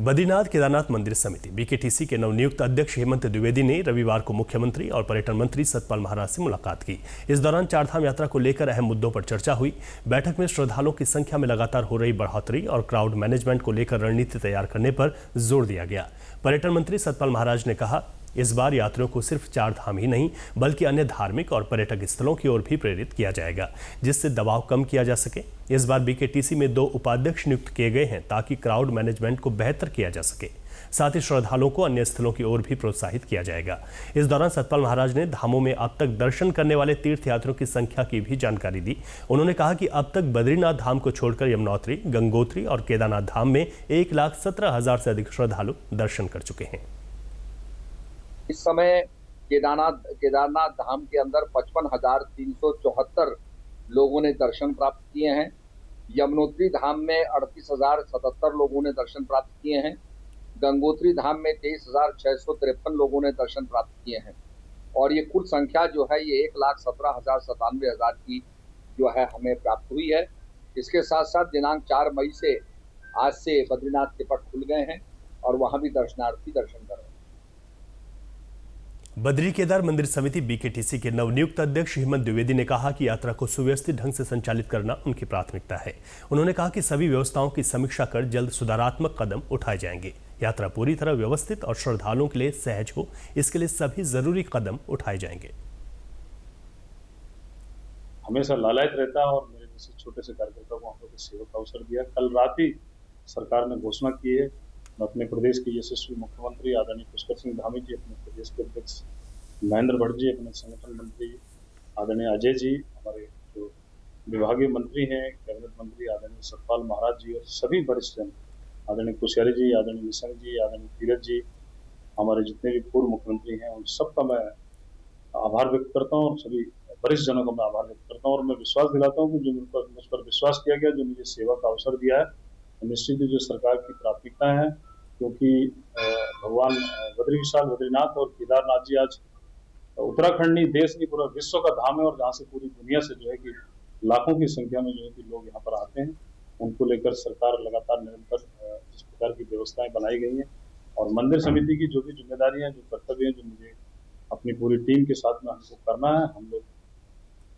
बद्रीनाथ केदारनाथ मंदिर समिति बीकेटीसी के नवनियुक्त अध्यक्ष हेमंत द्विवेदी ने रविवार को मुख्यमंत्री और पर्यटन मंत्री सतपाल महाराज से मुलाकात की। इस दौरान चारधाम यात्रा को लेकर अहम मुद्दों पर चर्चा हुई। बैठक में श्रद्धालुओं की संख्या में लगातार हो रही बढ़ोतरी और क्राउड मैनेजमेंट को लेकर रणनीति तैयार करने पर जोर दिया गया। पर्यटन मंत्री सतपाल महाराज ने कहा, इस बार यात्रियों को सिर्फ चारधाम ही नहीं बल्कि अन्य धार्मिक और पर्यटक स्थलों की ओर भी प्रेरित किया जाएगा, जिससे दबाव कम किया जा सके। इस बार बीकेटीसी में 2 उपाध्यक्ष नियुक्त किए गए हैं ताकि क्राउड मैनेजमेंट को बेहतर किया जा सके। साथ ही श्रद्धालुओं को अन्य स्थलों की ओर भी प्रोत्साहित किया जाएगा। इस दौरान सतपाल महाराज ने धामों में अब तक दर्शन करने वाले तीर्थयात्रियों की संख्या की भी जानकारी दी। उन्होंने कहा कि अब तक बद्रीनाथ धाम को छोड़कर यमुनोत्री, गंगोत्री और केदारनाथ धाम में 1,17,000 से अधिक श्रद्धालु दर्शन कर चुके हैं। इस समय केदारनाथ धाम के अंदर 55,374 लोगों ने दर्शन प्राप्त किए हैं। यमुनोत्री धाम में 38,077 लोगों ने दर्शन प्राप्त किए हैं। गंगोत्री धाम में 23,653 लोगों ने दर्शन प्राप्त किए हैं। और ये कुल संख्या जो है ये 1,17,97,000 की जो है हमें प्राप्त हुई है। इसके साथ साथ दिनांक 4 मई से आज से बद्रीनाथ के पट खुल गए हैं और वहां भी दर्शनार्थी दर्शन कर रहे हैं। बद्री केदार मंदिर समिति बीकेटीसी के नवनियुक्त अध्यक्ष हेमंत द्विवेदी ने कहा कि यात्रा को सुव्यवस्थित ढंग से संचालित करना उनकी प्राथमिकता है। उन्होंने कहा कि सभी व्यवस्थाओं की समीक्षा कर जल्द सुधारात्मक कदम उठाए जाएंगे। यात्रा पूरी तरह व्यवस्थित और श्रद्धालुओं के लिए सहज हो, इसके लिए सभी जरूरी कदम उठाए जाएंगे। हमेशा लालायित रहता है और मेरे जैसे छोटे से कार्यकर्ता को हम लोग सेवा का अवसर दिया। कल रात ही सरकार ने घोषणा की है, अपने प्रदेश के यशस्वी मुख्यमंत्री आदरणीय पुष्कर सिंह धामी जी, अपने प्रदेश के अध्यक्ष महेंद्र भट्ट जी, अपने संगठन मंत्री आदरणीय अजय जी, हमारे जो विभागीय मंत्री हैं, कैबिनेट मंत्री आदरणीय सतपाल महाराज जी और सभी वरिष्ठ जन, आदरणीय कुशियारी जी, आदरणीय निशंक जी, आदरणीय तीरथ जी, हमारे जितने भी पूर्व मुख्यमंत्री हैं, उन सबका मैं आभार व्यक्त करता हूँ और सभी वरिष्ठ जनों का मैं आभार व्यक्त करता हूँ। और मैं विश्वास दिलाता हूँ कि जो मुझ पर विश्वास किया गया, जो मुझे सेवा का अवसर दिया है, निश्चित ही जो सरकार की प्राथमिकता है, क्योंकि भगवान बद्रीनाथ और केदारनाथ जी आज उत्तराखंड नहीं, देश नहीं, पूरा विश्व का धाम है और जहाँ से पूरी दुनिया से जो है कि लाखों की संख्या में जो है कि लोग यहाँ पर आते हैं। उनको लेकर सरकार लगातार निरंतर इस प्रकार की व्यवस्थाएं बनाई गई हैं और मंदिर समिति की जो भी जिम्मेदारी है, जो कर्तव्य है, जो मुझे अपनी पूरी टीम के साथ में हमको करना है, हम लोग